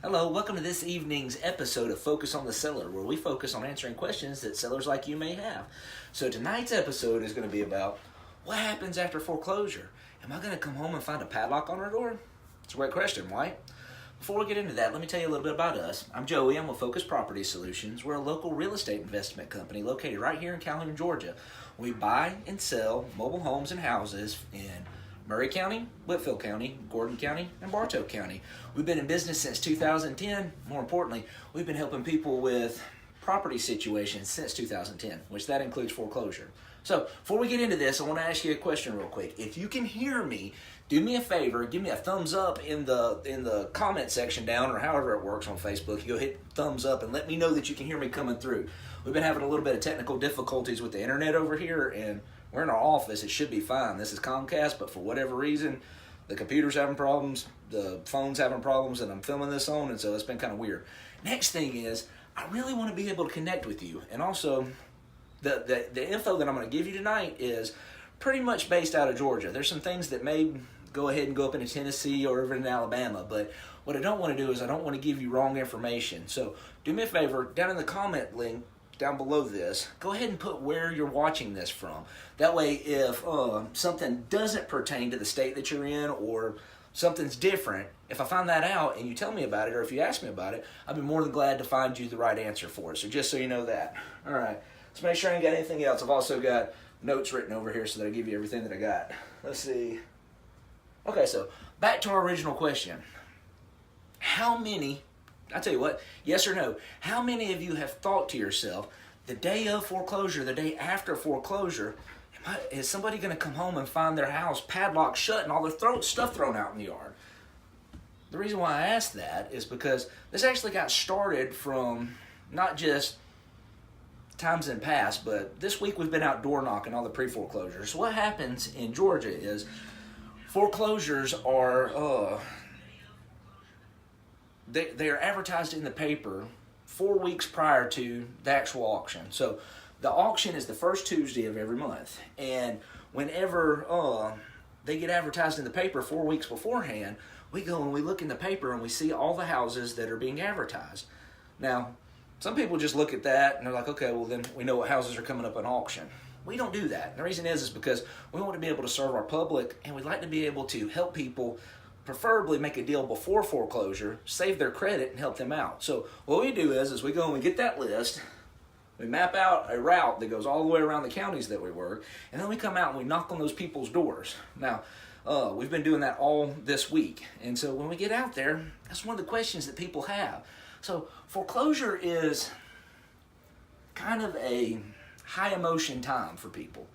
Hello, welcome to this evening's episode of Focus on the Seller, where we focus on answering questions that sellers like you may have. So tonight's episode is going to be about what happens after foreclosure. Am I going to come home and find a padlock on our door? It's a great question, right? Before we get into that, let me tell you a little bit about us. I'm Joey. I'm with Focus Property Solutions. We're a local real estate investment company located right here in Calhoun, Georgia. We buy and sell mobile homes and houses in Murray County, Whitfield County, Gordon County, and Bartow County. We've been in business since 2010. More importantly, we've been helping people with property situations since 2010, which that includes foreclosure. So before we get into this, I want to ask you a question real quick. If you can hear me, do me a favor, give me a thumbs up in the comment section down, or however it works on Facebook. You go hit thumbs up and let me know that you can hear me coming through. We've been having a little bit of technical difficulties with the internet over here, and we're in our office. It should be fine. This is Comcast, but for whatever reason, the computer's having problems, the phone's having problems, and I'm filming this on, and so it's been kind of weird. Next thing is, I really want to be able to connect with you, and also the info that I'm going to give you tonight is pretty much based out of Georgia. There's some things that may go ahead and go up into Tennessee or over in Alabama, but what I don't want to do is I don't want to give you wrong information. So do me a favor, down in the comment link down below this, go ahead and put where you're watching this from. That way, if something doesn't pertain to the state that you're in, or something's different, if I find that out and you tell me about it, or if you ask me about it, I'd be more than glad to find you the right answer for it. So just so you know that. All right, let's make sure I ain't got anything else. I've also got notes written over here so that I give you everything that I got. Let's see. Okay, so back to our original question. How many, I'll tell you what, yes or no, how many of you have thought to yourself, the day of foreclosure, the day after foreclosure, is somebody going to come home and find their house padlocked shut and all their stuff thrown out in the yard? The reason why I asked that is because this actually got started from not just times in past, but this week we've been out door knocking all the pre-foreclosures. So what happens in Georgia is foreclosures are they are advertised in the paper 4 weeks prior to the actual auction. So the auction is the first Tuesday of every month, and whenever they get advertised in the paper 4 weeks beforehand, we go and we look in the paper and we see all the houses that are being advertised. Now, some people just look at that and they're like, okay, well then we know what houses are coming up on auction. We don't do that. And the reason is because we want to be able to serve our public, and we'd like to be able to help people preferably make a deal before foreclosure, save their credit, and help them out. So what we do is we go and we get that list, we map out a route that goes all the way around the counties that we work, and then we come out and we knock on those people's doors. Now, we've been doing that all this week, and so when we get out there, that's one of the questions that people have. So foreclosure is kind of a high emotion time for people.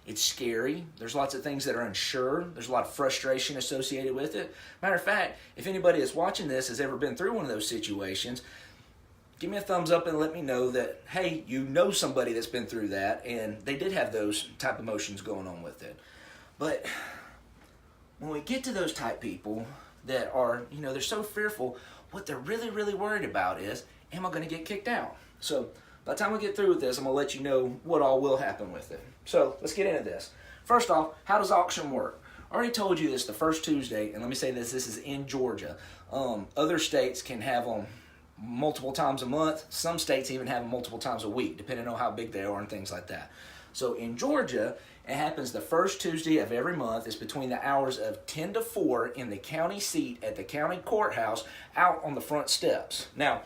It's scary. There's lots of things that are unsure. There's a lot of frustration associated with it. Matter of fact, if anybody that's watching this has ever been through one of those situations, give me a thumbs up and let me know that, hey, you know somebody that's been through that and they did have those type of emotions going on with it. But when we get to those type people that are, they're so fearful, what they're really, really worried about is, am I going to get kicked out? So by the time we get through with this, I'm going to let you know what all will happen with it. So let's get into this. First off, how does auction work? I already told you this the first Tuesday, and let me say this is in Georgia. Other states can have them multiple times a month. Some states even have them multiple times a week, depending on how big they are and things like that. So in Georgia, it happens the first Tuesday of every month. It's between the hours of 10 to 4 in the county seat at the county courthouse out on the front steps. Now,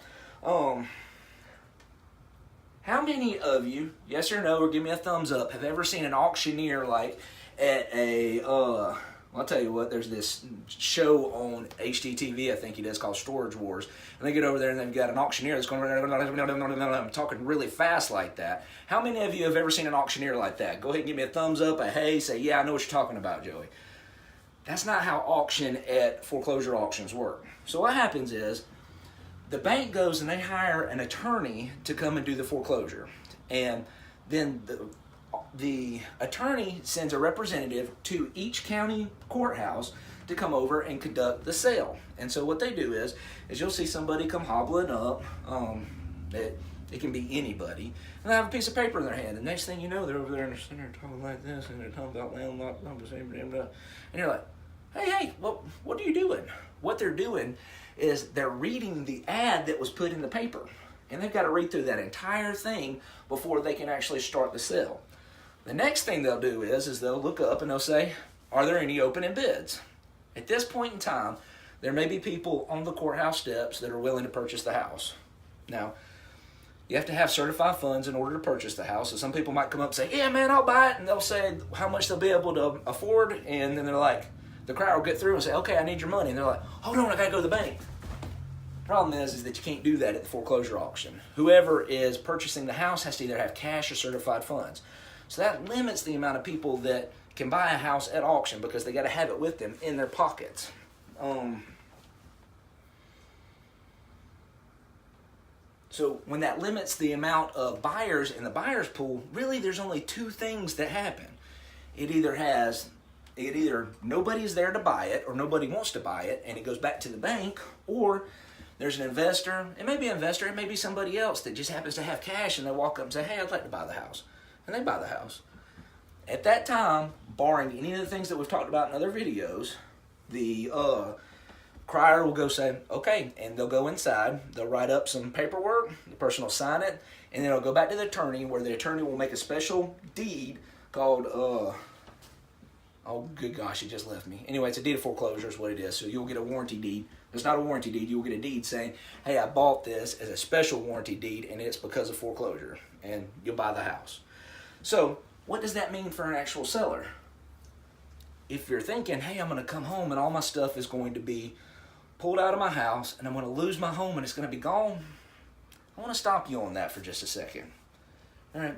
how many of you, yes or no, or give me a thumbs up, have ever seen an auctioneer like at a, I'll tell you what, there's this show on HGTV, I think it is, called Storage Wars. And they get over there and they've got an auctioneer that's going, I'm talking really fast like that. How many of you have ever seen an auctioneer like that? Go ahead and give me a thumbs up, a hey, say, yeah, I know what you're talking about, Joey. That's not how auction at foreclosure auctions work. So what happens is, the bank goes and they hire an attorney to come and do the foreclosure. And then the attorney sends a representative to each county courthouse to come over and conduct the sale. And so what they do is you'll see somebody come hobbling up. It can be anybody. And they have a piece of paper in their hand. And next thing you know, they're over there and they're sitting there talking like this, and they're talking about landlocked numbers. And you're like, hey, what are you doing? What they're doing is they're reading the ad that was put in the paper. And they've got to read through that entire thing before they can actually start the sale. The next thing they'll do is they'll look up and they'll say, are there any opening bids? At this point in time, there may be people on the courthouse steps that are willing to purchase the house. Now, you have to have certified funds in order to purchase the house. So some people might come up and say, yeah, man, I'll buy it. And they'll say how much they'll be able to afford. And then they're like, the crowd will get through and say, okay, I need your money. And they're like, hold on, I got to go to the bank. The problem is that you can't do that at the foreclosure auction. Whoever is purchasing the house has to either have cash or certified funds. So that limits the amount of people that can buy a house at auction because they got to have it with them in their pockets. So when that limits the amount of buyers in the buyer's pool, really there's only two things that happen. It either nobody's there to buy it or nobody wants to buy it and it goes back to the bank, or there's an investor. It may be an investor, it may be somebody else that just happens to have cash and they walk up and say, hey, I'd like to buy the house. And they buy the house. At that time, barring any of the things that we've talked about in other videos, the crier will go say, okay, and they'll go inside, they'll write up some paperwork, the person will sign it, and then it'll go back to the attorney where the attorney will make a special deed called, oh good gosh, it just left me. Anyway, it's a deed of foreclosure is what it is. So you'll get a warranty deed. It's not a warranty deed, you'll get a deed saying, hey, I bought this as a special warranty deed and it's because of foreclosure, and you'll buy the house. So what does that mean for an actual seller? If you're thinking, hey, I'm going to come home and all my stuff is going to be pulled out of my house and I'm going to lose my home and it's going to be gone, I want to stop you on that for just a second. All right.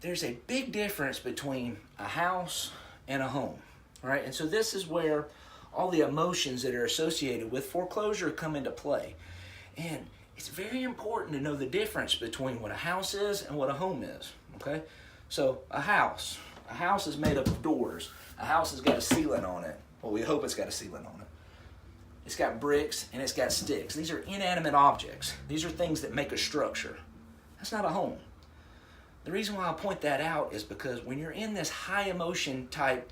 There's a big difference between a house and a home. All right. And so this is where all the emotions that are associated with foreclosure come into play. And it's very important to know the difference between what a house is and what a home is. Okay. So a house is made up of doors. A house has got a ceiling on it. Well, we hope it's got a ceiling on it. It's got bricks and it's got sticks. These are inanimate objects. These are things that make a structure. That's not a home. The reason why I point that out is because when you're in this high emotion type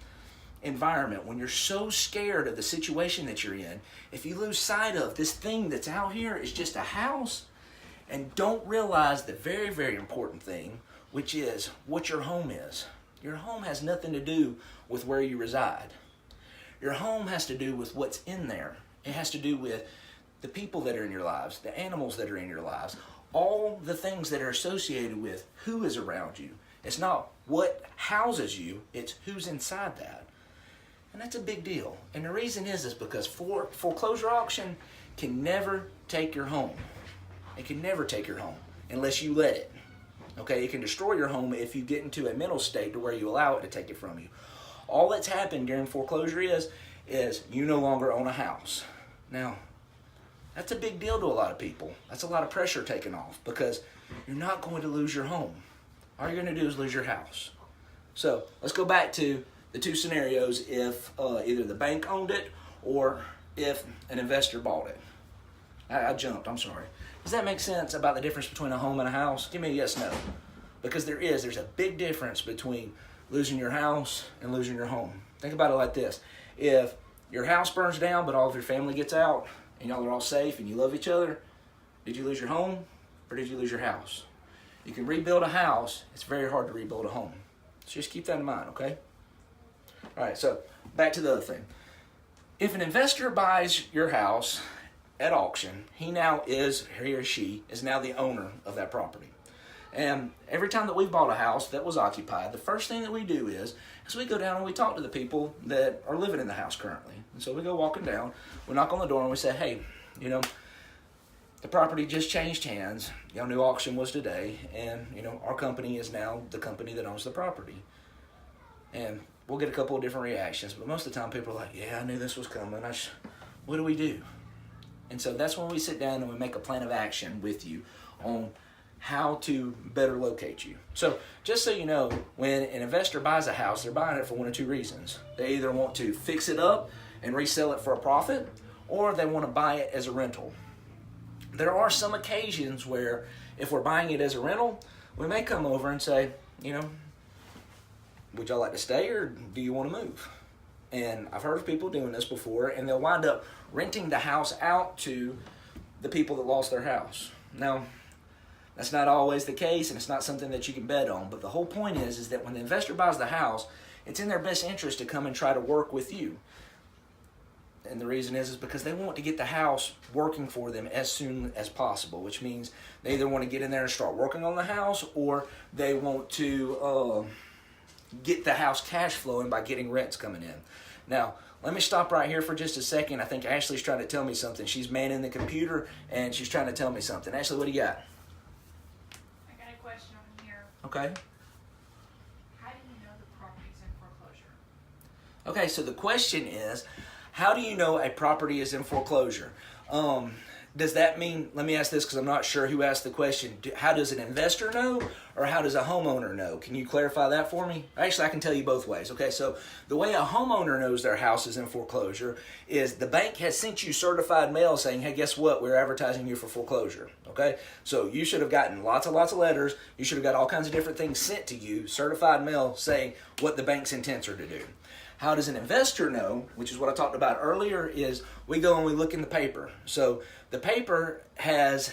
environment, when you're so scared of the situation that you're in, if you lose sight of this thing that's out here is just a house and don't realize the very, very important thing, which is what your home is. Your home has nothing to do with where you reside. Your home has to do with what's in there. It has to do with the people that are in your lives, the animals that are in your lives, all the things that are associated with who is around you. It's not what houses you, it's who's inside that. And that's a big deal. And the reason is because foreclosure auction can never take your home. It can never take your home unless you let it. Okay, it can destroy your home if you get into a mental state to where you allow it to take it from you. All that's happened during foreclosure is you no longer own a house. Now, that's a big deal to a lot of people. That's a lot of pressure taken off because you're not going to lose your home. All you're going to do is lose your house. So let's go back to the two scenarios if either the bank owned it or if an investor bought it. I jumped, I'm sorry. Does that make sense about the difference between a home and a house? Give me a yes, no. Because there's a big difference between losing your house and losing your home. Think about it like this. If your house burns down but all of your family gets out and y'all are all safe and you love each other, did you lose your home or did you lose your house? You can rebuild a house. It's very hard to rebuild a home. So just keep that in mind, okay? All right, so back to the other thing. If an investor buys your house at auction, he or she is now the owner of that property. And every time that we've bought a house that was occupied, the first thing that we do is we go down and we talk to the people that are living in the house currently. And so we go walking down, we knock on the door and we say, hey, the property just changed hands. Y'all knew auction was today, and our company is now the company that owns the property. And we'll get a couple of different reactions, but most of the time people are like, yeah, I knew this was coming. What do we do? And so that's when we sit down and we make a plan of action with you on how to better locate you. So just so you know, when an investor buys a house, they're buying it for one of two reasons. They either want to fix it up and resell it for a profit, or they want to buy it as a rental. There are some occasions where if we're buying it as a rental, we may come over and say, would y'all like to stay or do you want to move? And I've heard of people doing this before, and they'll wind up renting the house out to the people that lost their house. Now, that's not always the case, and it's not something that you can bet on. But the whole point is that when the investor buys the house, it's in their best interest to come and try to work with you. And the reason is because they want to get the house working for them as soon as possible, which means they either want to get in there and start working on the house, or they want to get the house cash flowing by getting rents coming in. Now, let me stop right here for just a second. I think Ashley's trying to tell me something. She's manning the computer, and she's trying to tell me something. Ashley, what do you got? I got a question on here. Okay. How do you know the property's in foreclosure? Okay, so the question is, how do you know a property is in foreclosure? Does that mean, let me ask this because I'm not sure who asked the question. How does an investor know, or how does a homeowner know? Can you clarify that for me? Actually, I can tell you both ways. Okay, so the way a homeowner knows their house is in foreclosure is the bank has sent you certified mail saying, hey, guess what? We're advertising you for foreclosure. Okay, so you should have gotten lots of letters. You should have got all kinds of different things sent to you, certified mail saying what the bank's intents are to do. How does an investor know, which is what I talked about earlier, is we go and we look in the paper. So the paper has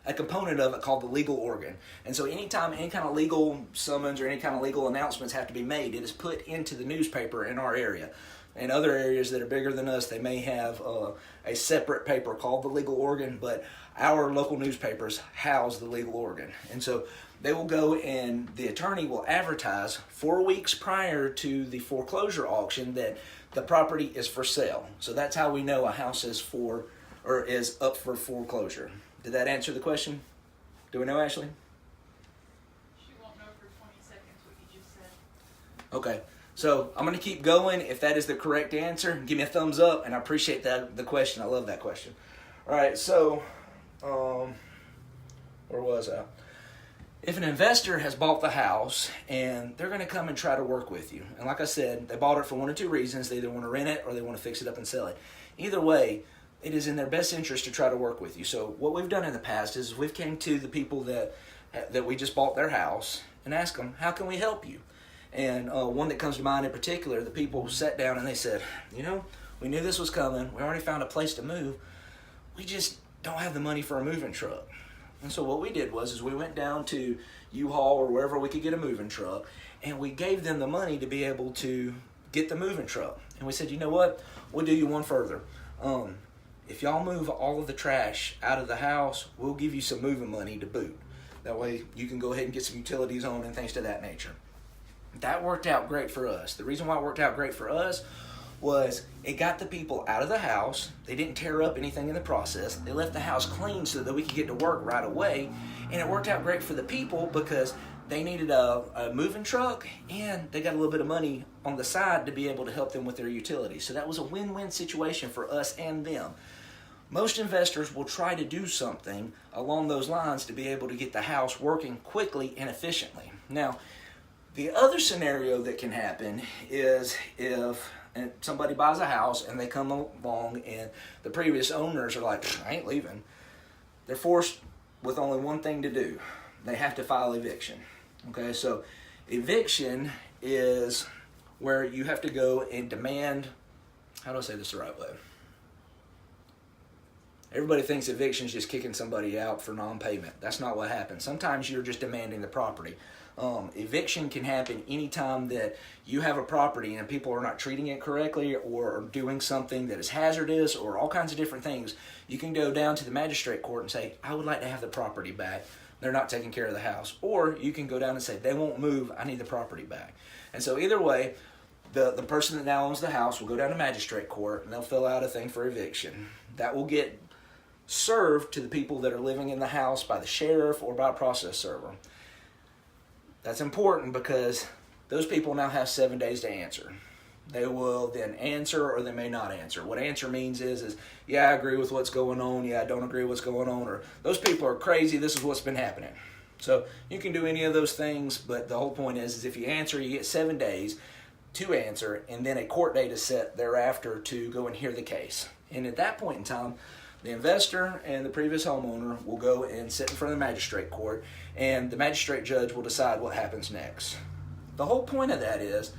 a component of it called the legal organ. And so anytime any kind of legal summons or any kind of legal announcements have to be made, it is put into the newspaper in our area. In other areas that are bigger than us, they may have a separate paper called the legal organ, but our local newspapers house the legal organ. And so they will go and the attorney will advertise 4 weeks prior to the foreclosure auction that the property is for sale. So that's how we know a house is up for foreclosure. Did that answer the question? Do we know, Ashley? She won't know for 20 seconds what you just said. Okay. So I'm going to keep going. If that is the correct answer, give me a thumbs up, and I appreciate the question. I love that question. All right, so where was I? If an investor has bought the house and they're going to come and try to work with you, and like I said, they bought it for one or two reasons. They either want to rent it or they want to fix it up and sell it. Either way, it is in their best interest to try to work with you. So what we've done in the past is we've came to the people that we just bought their house and asked them, how can we help you? And one that comes to mind in particular, the people sat down and they said, we knew this was coming. We already found a place to move. We just don't have the money for a moving truck. And so what we did was we went down to U-Haul or wherever we could get a moving truck, and we gave them the money to be able to get the moving truck. And we said, you know what? We'll do you one further. If y'all move all of the trash out of the house, we'll give you some moving money to boot. That way you can go ahead and get some utilities on and things to that nature. That worked out great for us. The reason why it worked out great for us was it got the people out of the house. They didn't tear up anything in the process. They left the house clean so that we could get to work right away. And it worked out great for the people because they needed a moving truck and they got a little bit of money on the side to be able to help them with their utilities. So that was a win-win situation for us and them. Most investors will try to do something along those lines to be able to get the house working quickly and efficiently. Now, the other scenario that can happen is if somebody buys a house and they come along and the previous owners are like, I ain't leaving. They're forced with only one thing to do. They have to file eviction. Okay, so eviction is where you have to go and demand, how do I say this the right way? Everybody thinks eviction is just kicking somebody out for non-payment. That's not what happens. Sometimes you're just demanding the property. Eviction can happen anytime that you have a property and people are not treating it correctly or are doing something that is hazardous or all kinds of different things. You can go down to the magistrate court and say, I would like to have the property back. They're not taking care of the house. Or you can go down and say, they won't move. I need the property back. And so either way, the person that now owns the house will go down to magistrate court and they'll fill out a thing for eviction. That will get served to the people that are living in the house by the sheriff or by a process server. That's important because those people now have 7 days to answer. They will then answer or they may not answer. What answer means is yeah, I agree with what's going on. Yeah, I don't agree with what's going on. Or those people are crazy. This is what's been happening. So you can do any of those things, but the whole point is if you answer, you get 7 days to answer, and then a court date is set thereafter to go and hear the case. And at that point in time, the investor and the previous homeowner will go and sit in front of the magistrate court, and the magistrate judge will decide what happens next. The whole point of that is,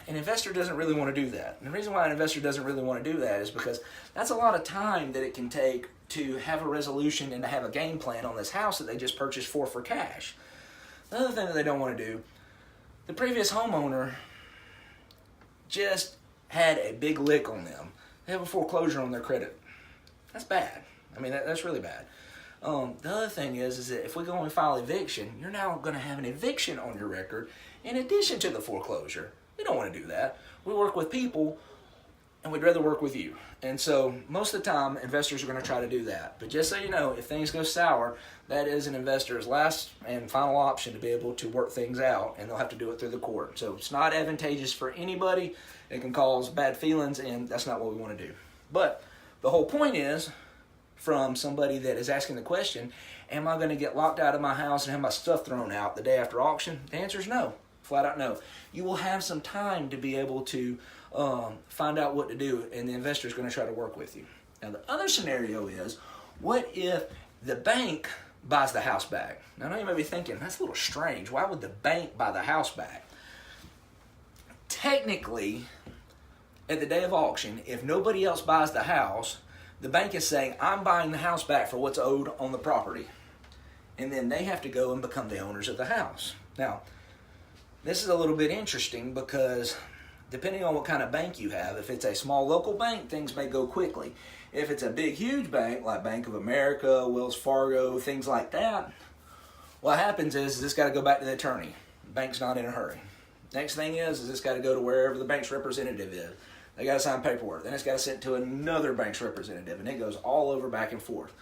an investor doesn't really want to do that. And the reason why an investor doesn't really want to do that is because that's a lot of time that it can take to have a resolution and to have a game plan on this house that they just purchased for cash. The other thing that they don't want to do, the previous homeowner just had a big lick on them. They have a foreclosure on their credit. That's bad. I mean, that's really bad. The other thing is that if we go and file eviction, you're now going to have an eviction on your record in addition to the foreclosure. We don't want to do that. We work with people, and we'd rather work with you. And so most of the time, investors are going to try to do that. But just so you know, if things go sour, that is an investor's last and final option to be able to work things out, and they'll have to do it through the court. So it's not advantageous for anybody. It can cause bad feelings, and that's not what we want to do. But the whole point is, from somebody that is asking the question, am I going to get locked out of my house and have my stuff thrown out the day after auction? The answer is no. Flat out no. You will have some time to be able to find out what to do, and the investor is going to try to work with you. Now, the other scenario is, what if the bank buys the house back? Now, I know you may be thinking, that's a little strange. Why would the bank buy the house back? Technically, at the day of auction, if nobody else buys the house, the bank is saying, I'm buying the house back for what's owed on the property. And then they have to go and become the owners of the house. Now, this is a little bit interesting because depending on what kind of bank you have, if it's a small local bank, things may go quickly. If it's a big, huge bank like Bank of America, Wells Fargo, things like that, what happens is this got to go back to the attorney. The bank's not in a hurry. Next thing is this got to go to wherever the bank's representative is. They got to sign paperwork. Then it's got to send it to another bank's representative, and it goes all over back and forth.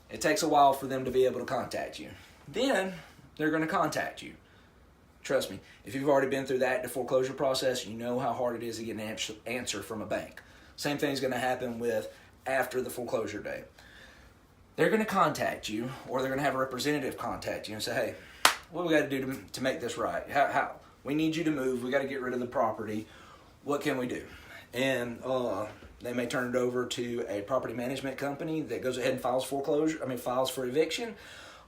It takes a while for them to be able to contact you. Then they're going to contact you. Trust me, if you've already been through the active foreclosure process, you know how hard it is to get an answer from a bank. Same thing's going to happen with after the foreclosure day. They're going to contact you, or they're going to have a representative contact you and say, hey, what do we got to do to make this right? How? We need you to move. We got to get rid of the property. What can we do? And they may turn it over to a property management company that goes ahead and files for eviction.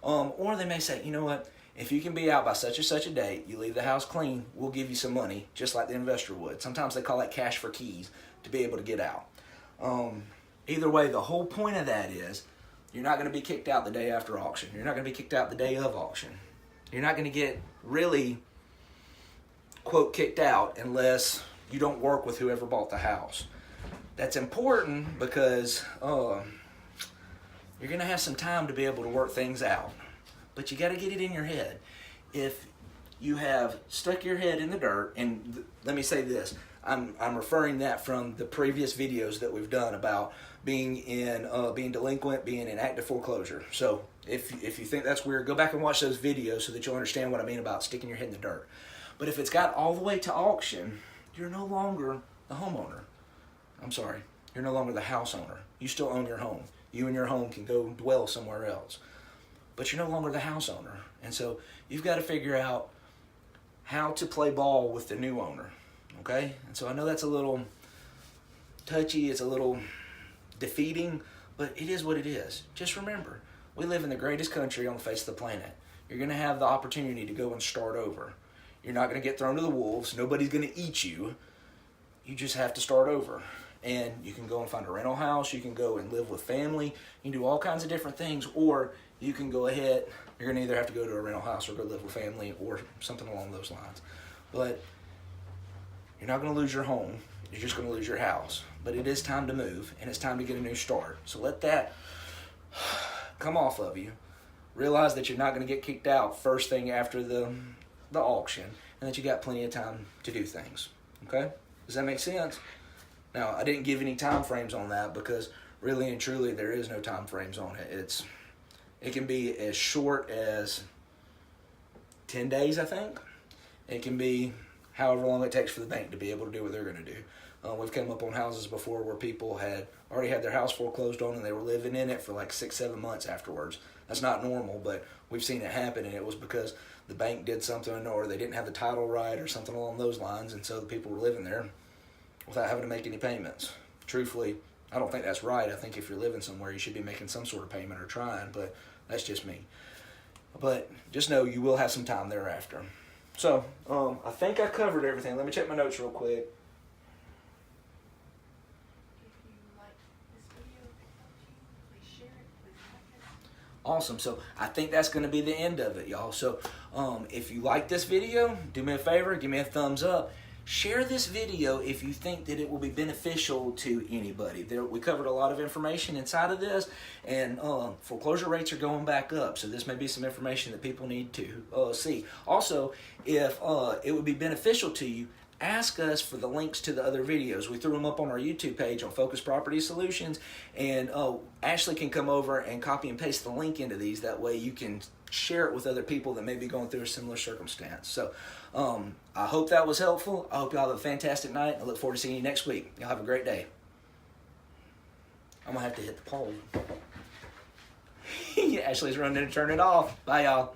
Or they may say, you know what? If you can be out by such and such a date, you leave the house clean, we'll give you some money, just like the investor would. Sometimes they call that cash for keys to be able to get out. Either way, the whole point of that is you're not going to be kicked out the day after auction. You're not going to be kicked out the day of auction. You're not going to get really, quote, kicked out unless you don't work with whoever bought the house. That's important because you're going to have some time to be able to work things out. But you got to get it in your head. If you have stuck your head in the dirt, and let me say this, I'm referring that from the previous videos that we've done about being delinquent, being in active foreclosure. So if you think that's weird, go back and watch those videos so that you'll understand what I mean about sticking your head in the dirt. But if it's got all the way to auction, you're no longer the homeowner. I'm sorry, you're no longer the house owner. You still own your home. You and your home can go dwell somewhere else. But you're no longer the house owner. And so you've got to figure out how to play ball with the new owner. Okay? And so I know that's a little touchy, it's a little defeating, but it is what it is. Just remember, we live in the greatest country on the face of the planet. You're going to have the opportunity to go and start over. You're not going to get thrown to the wolves. Nobody's going to eat you. You just have to start over. And you can go and find a rental house. You can go and live with family. You can do all kinds of different things. Or you can go ahead. You're going to either have to go to a rental house or go live with family or something along those lines. But you're not going to lose your home. You're just going to lose your house. But it is time to move. And it's time to get a new start. So let that come off of you. Realize that you're not going to get kicked out first thing after the auction, and that you got plenty of time to do things. Okay? Does that make sense? Now, I didn't give any time frames on that because really and truly there is no time frames on it. It can be as short as 10 days, I think. It can be however long it takes for the bank to be able to do what they're going to do. We've come up on houses before where people had already had their house foreclosed on and they were living in it for like 6-7 months afterwards. That's not normal, but we've seen it happen, and it was because the bank did something or they didn't have the title right or something along those lines, and so the people were living there without having to make any payments. Truthfully, I don't think that's right. I think if you're living somewhere, you should be making some sort of payment or trying, but that's just me. But just know you will have some time thereafter. So, I think I covered everything. Let me check my notes real quick. If you like this video, if it helped you, please share it, please like it. Awesome. So I think that's going to be the end of it, y'all. So if you like this video, do me a favor, give me a thumbs up. Share this video if you think that it will be beneficial to anybody. We covered a lot of information inside of this, and foreclosure rates are going back up. So this may be some information that people need to see. Also, if it would be beneficial to you, ask us for the links to the other videos. We threw them up on our YouTube page on Focus Property Solutions, and Ashley can come over and copy and paste the link into these. That way you can share it with other people that may be going through a similar circumstance. So I hope that was helpful. I hope y'all have a fantastic night. I look forward to seeing you next week. Y'all have a great day. I'm going to have to hit the poll. Ashley's running to turn it off. Bye, y'all.